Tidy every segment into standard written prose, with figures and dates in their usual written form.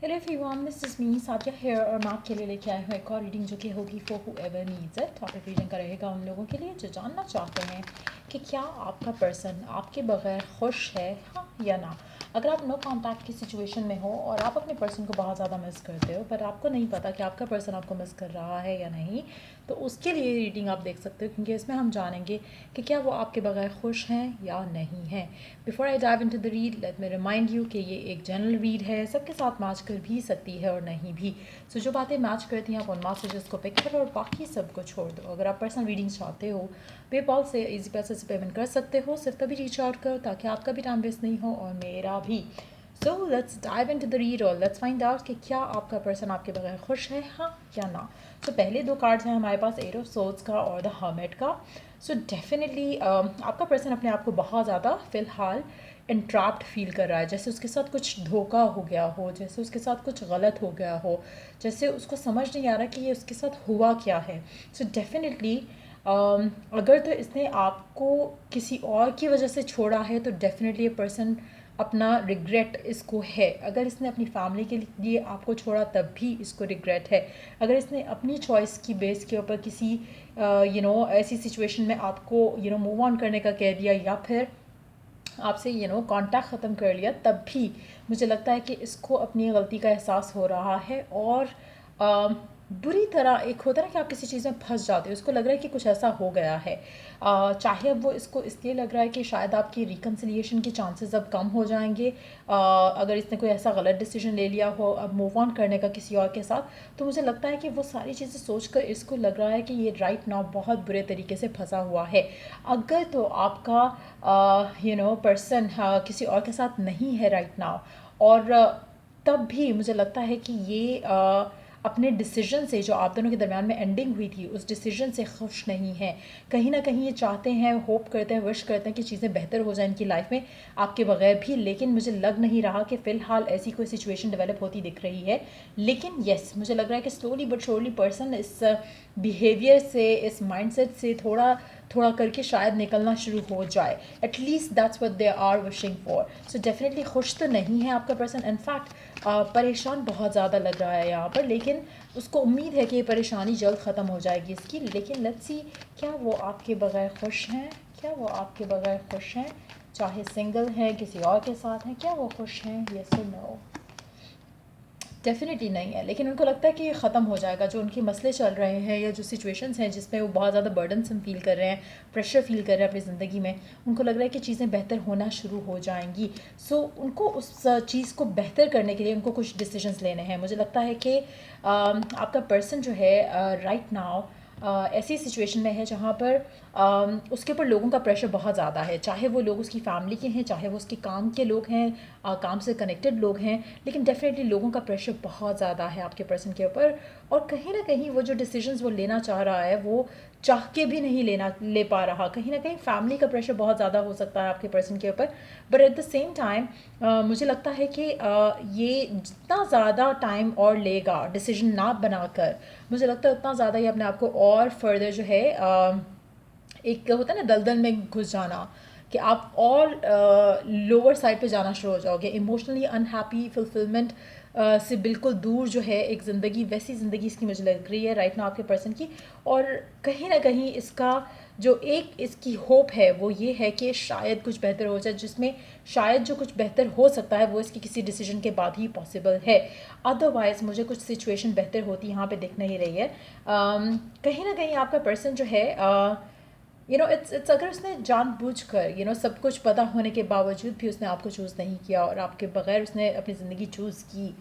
Hello everyone, this is me Sadia here और मैं आपके लिए लेके आई हूँ एक और रीडिंग जो कि होगी for whoever needs it. Topic reading का रहेगा उन लोगों के लिए जो जानना चाहते हैं कि क्या आपका पर्सन आपके बगैर खुश है, हाँ या ना। अगर आप नो कॉन्टैक्ट की सिचुएशन में हो और आप अपने पर्सन को बहुत ज़्यादा मिस करते हो पर आपको नहीं पता कि आपका पर्सन आपको मिस कर रहा है या नहीं, तो उसके लिए रीडिंग आप देख सकते हो, क्योंकि इसमें हम जानेंगे कि क्या वो आपके बगैर खुश हैं या नहीं हैं। Before I dive into the read, let me remind you कि ये एक जनरल रीड है, सबके साथ मैच कर भी सकती है और नहीं भी। सो जो बातें मैच करती हैं आप उन मैसेजेस को पिक करो और बाकी सबको छोड़ दो। अगर आप पर्सनल रीडिंग चाहते हो, पेपॉल से इजी पैसे से पेमेंट कर सकते हो। सिर्फ तभी रीच आउट करो ताकि आपका भी टाइम वेस्ट नहीं हो और मेरा भी। So let's dive into the read और लेट्स फाइंड आउट कि क्या आपका पर्सन आपके बगैर खुश है, हाँ या ना। सो पहले दो कार्ड्स हैं हमारे पास, एट ऑफ सोर्ड्स का और द हर्मिट का। सो डेफिनेटली आपका पर्सन अपने आप को बहुत ज़्यादा फ़िलहाल इंट्रैप्ड फील कर रहा है, जैसे उसके साथ कुछ धोखा हो गया हो, जैसे उसके साथ कुछ गलत हो गया हो, जैसे उसको समझ नहीं आ रहा कि ये उसके साथ हुआ क्या है। सो डेफिनेटली अगर तो इसने आपको किसी और की वजह से छोड़ा है तो डेफिनेटली ये पर्सन अपना रिग्रेट इसको है। अगर इसने अपनी फैमिली के लिए आपको छोड़ा तब भी इसको रिग्रेट है। अगर इसने अपनी चॉइस की बेस के ऊपर किसी ऐसी सिचुएशन में आपको मूव ऑन करने का कह दिया या फिर आपसे कांटेक्ट ख़त्म कर लिया, तब भी मुझे लगता है कि इसको अपनी गलती का एहसास हो रहा है और बुरी तरह एक होता है ना कि आप किसी चीज़ में फंस जाते हो, उसको लग रहा है कि कुछ ऐसा हो गया है। चाहे अब वो इसको इसलिए लग रहा है कि शायद आपकी रिकन्सिलिएशन के चांसेस अब कम हो जाएंगे, अगर इसने कोई ऐसा गलत डिसीजन ले लिया हो अब मूव ऑन करने का किसी और के साथ, तो मुझे लगता है कि वो सारी चीज़ें सोचकर इसको लग रहा है कि ये राइट नाउ बहुत बुरे तरीके से फंसा हुआ है। अगर तो आपका पर्सन किसी और के साथ नहीं है राइट नाउ, और तब भी मुझे लगता है कि ये अपने डिसीजन से, जो आप दोनों के दरमियान में एंडिंग हुई थी, उस डिसीजन से खुश नहीं है। कहीं ना कहीं ये चाहते हैं, होप करते हैं, विश करते हैं कि चीज़ें बेहतर हो जाए इनकी लाइफ में आपके बगैर भी, लेकिन मुझे लग नहीं रहा कि फ़िलहाल ऐसी कोई सिचुएशन डेवलप होती दिख रही है। लेकिन येस, मुझे लग रहा है कि स्लोली बट श्योरली पर्सन इस बिहेवियर से, इस माइंडसेट से थोड़ा थोड़ा करके शायद निकलना शुरू हो जाए। At least that's what they are wishing for. So definitely खुश तो नहीं है आपका पर्सन, इनफैक्ट परेशान बहुत ज़्यादा लग रहा है यहाँ पर, लेकिन उसको उम्मीद है कि ये परेशानी जल्द ख़त्म हो जाएगी इसकी। लेकिन लेट्स सी, क्या वो आपके बगैर खुश हैं, क्या वो आपके बगैर खुश हैं, चाहे सिंगल हैं, किसी और के साथ हैं, क्या वो खुश हैं, येस और नो। डेफिनेटली नहीं है, लेकिन उनको लगता है कि ये ख़त्म हो जाएगा। जो उनके मसले चल रहे हैं या जो सिचुएशंस हैं जिसमें वो बहुत ज़्यादा बर्डनसम फील कर रहे हैं, प्रेशर फील कर रहे हैं अपनी ज़िंदगी में, उनको लग रहा है कि चीज़ें बेहतर होना शुरू हो जाएंगी। सो उनको उस चीज़ को बेहतर करने के लिए उनको कुछ डिसीजंस लेने हैं। मुझे लगता है कि आपका पर्सन जो है राइट नाउ ऐसी सिचुएशन में है जहाँ पर उसके ऊपर लोगों का प्रेशर बहुत ज़्यादा है, चाहे वो लोग उसकी फैमिली के हैं, चाहे वो उसके काम के लोग हैं, काम से कनेक्टेड लोग हैं, लेकिन डेफिनेटली लोगों का प्रेशर बहुत ज़्यादा है आपके पर्सन के ऊपर। और कहीं ना कहीं वो जो डिसीजंस वो लेना चाह रहा है वो चाह के भी नहीं ले पा रहा। कहीं ना कहीं फैमिली का प्रेशर बहुत ज़्यादा हो सकता है आपके पर्सन के ऊपर, but at the same time मुझे लगता है कि ये जितना ज़्यादा टाइम और लेगा डिसीजन ना बनाकर, मुझे लगता है उतना ज़्यादा ही अपने आप को और फर्दर जो है एक होता है ना दलदल में घुस जाना, कि आप और लोअर साइड पे जाना शुरू हो जाओगे, इमोशनली अनहैप्पी, फुलफिलमेंट से बिल्कुल दूर जो है एक ज़िंदगी, वैसी ज़िंदगी इसकी मुझे लग रही है राइट ना आपके पर्सन की। और कहीं ना कहीं इसका जो एक इसकी होप है वो ये है कि शायद कुछ बेहतर हो जाए, जिसमें शायद जो कुछ बेहतर हो सकता है वो इसकी किसी डिसीजन के बाद ही पॉसिबल है। अदरवाइज़ मुझे कुछ सिचुएशन बेहतर होती यहाँ पे दिख नहीं रही है। कहीं ना कहीं आपका पर्सन जो है इट्स अगर उसने जानबूझकर सब कुछ पता होने के बावजूद भी उसने आपको चूज़ नहीं किया और आपके बगैर उसने अपनी ज़िंदगी चूज़ की,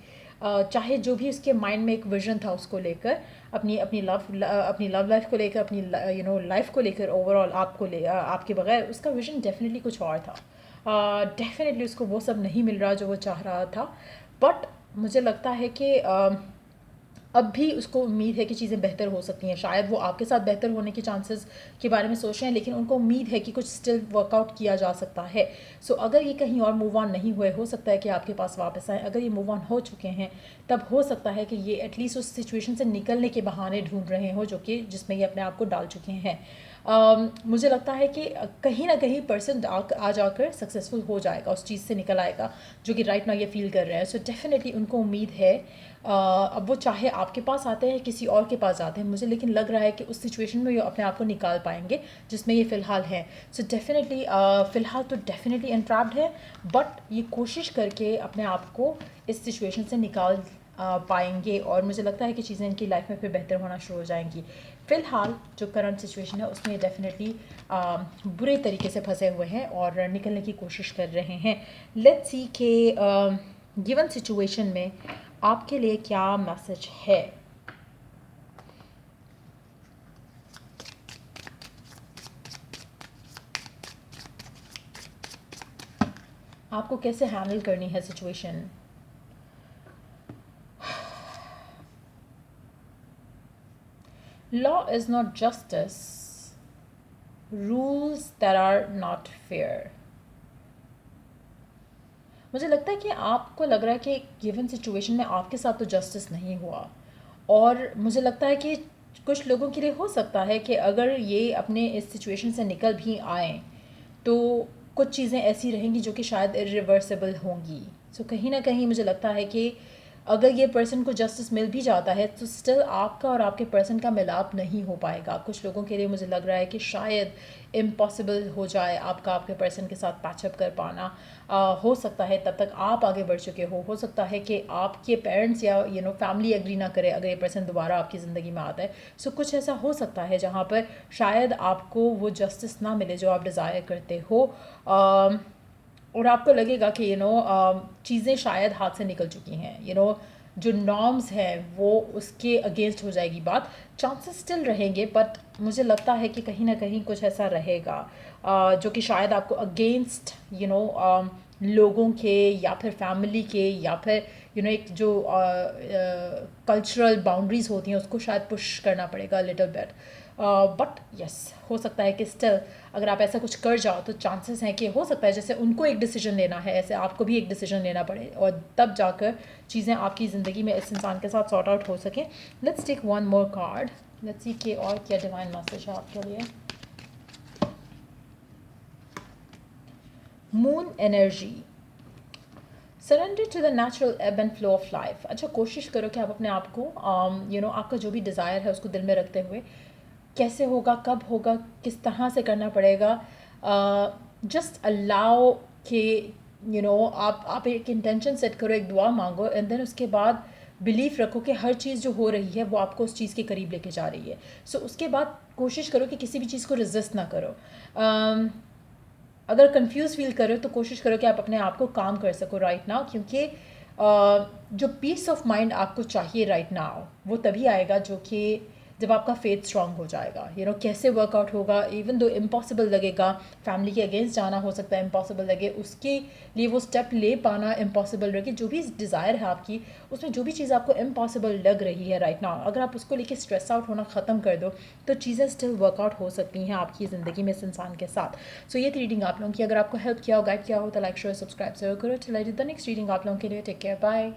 चाहे जो भी उसके माइंड में एक विजन था उसको लेकर, अपनी अपनी लव लाइफ को लेकर, अपनी लाइफ को लेकर, ओवरऑल आपके बगैर उसका विजन डेफिनेटली कुछ और था। डेफिनेटली उसको वो सब नहीं मिल रहा जो वो चाह रहा था, बट मुझे लगता है कि अब भी उसको उम्मीद है कि चीज़ें बेहतर हो सकती हैं। शायद वो आपके साथ बेहतर होने के चांसेस के बारे में सोच रहे हैं, लेकिन उनको उम्मीद है कि कुछ स्टिल वर्कआउट किया जा सकता है। सो अगर ये कहीं और मूव ऑन नहीं हुए, हो सकता है कि आपके पास वापस आए। अगर ये मूव ऑन हो चुके हैं तब हो सकता है कि ये एटलीस्ट उस सिचुएशन से निकलने के बहाने ढूंढ रहे हो जो कि जिसमें ये अपने आप को डाल चुके हैं। मुझे लगता है कि कहीं ना कहीं पर्सन आ जाकर सक्सेसफुल हो जाएगा, उस चीज़ से निकल आएगा जो कि राइट नाउ ये फील कर रहे हैं। सो डेफिनेटली उनको उम्मीद है। अब वो चाहे आपके पास आते हैं किसी और के पास जाते हैं, मुझे लेकिन लग रहा है कि उस सिचुएशन में ये अपने आप को निकाल पाएंगे जिसमें ये फ़िलहाल हैं। सो डेफिनेटली फ़िलहाल तो डेफिनेटली एंट्रैप्ड है, बट ये कोशिश करके अपने आप को इस सिचुएशन से निकाल पाएंगे और मुझे लगता है कि चीज़ें इनकी लाइफ में फिर बेहतर होना शुरू हो जाएंगी। फ़िलहाल जो करंट सिचुएशन है उसमें डेफिनेटली बुरे तरीके से फंसे हुए हैं और निकलने की कोशिश कर रहे हैं। लेट्स सी के गिवन सिचुएशन में आपके लिए क्या मैसेज है। आपको कैसे हैंडल करनी है situation. Law is not justice. Rules that are not fair. मुझे लगता है कि आपको लग रहा है कि गिवन सिचुएशन में आपके साथ तो जस्टिस नहीं हुआ, और मुझे लगता है कि कुछ लोगों के लिए हो सकता है कि अगर ये अपने इस सिचुएशन से निकल भी आए तो कुछ चीज़ें ऐसी रहेंगी जो कि शायद इरिवर्सिबल होंगी। सो कहीं ना कहीं मुझे लगता है कि अगर ये पर्सन को जस्टिस मिल भी जाता है तो स्टिल आपका और आपके पर्सन का मिलाप नहीं हो पाएगा। कुछ लोगों के लिए मुझे लग रहा है कि शायद इम्पॉसिबल हो जाए आपका आपके पर्सन के साथ पैचअप कर पाना। हो सकता है तब तक आप आगे बढ़ चुके हो सकता है कि आपके पेरेंट्स या फैमिली एग्री ना करे अगर ये पर्सन दोबारा आपकी ज़िंदगी में आता है। सो कुछ ऐसा हो सकता है जहाँ पर शायद आपको वो जस्टिस ना मिले जो आप डिज़ायर करते हो, और आपको लगेगा कि चीज़ें शायद हाथ से निकल चुकी हैं। जो नॉर्म्स हैं वो उसके अगेंस्ट हो जाएगी बात। चांसेस स्टिल रहेंगे, बट मुझे लगता है कि कहीं ना कहीं कुछ ऐसा रहेगा जो कि शायद आपको अगेंस्ट लोगों के या फिर फैमिली के या फिर एक जो कल्चरल बाउंड्रीज़ होती हैं उसको शायद पुश करना पड़ेगा लिटिल बिट। बट यस, हो सकता है कि स्टिल अगर आप ऐसा कुछ कर जाओ तो चांसेस हैं कि हो सकता है जैसे उनको एक डिसीजन लेना है ऐसे आपको भी एक डिसीजन लेना पड़े और तब जाकर चीज़ें आपकी ज़िंदगी में इस इंसान के साथ सॉर्ट आउट हो सकें। Let's take one more card. Let's see कि और क्या डिवाइन मैसेज है आपके लिए। Moon energy, surrender to the natural ebb and flow of life. अच्छा, कोशिश करो कि आप अपने आप को आपका जो भी डिज़ायर है उसको दिल में रखते हुए कैसे होगा, कब होगा, किस तरह से करना पड़ेगा, जस्ट अलाउ कि आप एक इंटेंशन सेट करो, एक दुआ मांगो एंड देन उसके बाद बिलीफ रखो कि हर चीज़ जो हो रही है वो आपको उस चीज़ के करीब लेके जा रही है। सो उसके बाद कोशिश करो कि किसी भी चीज़ को रेजिस्ट ना करो। अगर कंफ्यूज फील करो तो कोशिश करो कि आप अपने आप को काम कर सको राइट नाउ, क्योंकि जो पीस ऑफ माइंड आपको चाहिए राइट नाउ वो तभी आएगा जो कि जब आपका फेथ स्ट्रांग हो जाएगा। कैसे वर्कआउट होगा, इवन दो इम्पॉसिबल लगेगा, फैमिली के अगेंस्ट जाना हो सकता है इम्पॉसिबल लगे, उसके लिए वो स्टेप ले पाना इम्पॉसिबल लगे। जो भी डिज़ायर है आपकी उसमें जो भी चीज़ आपको इम्पॉसिबल लग रही है राइट नाउ, अगर आप उसको लेके स्ट्रेस आउट होना ख़त्म कर दो तो चीज़ें स्टिल वर्कआउट हो सकती हैं आपकी ज़िंदगी में इस इंसान के साथ। सो ये थी रीडिंग आप लोगों की। अगर आपको हेल्प किया हो, गाइड किया हो तो लाइक शेयर सब्सक्राइब जरूर करो। Till I do the next reading आप लोगों के लिए टेक केयर, बाय।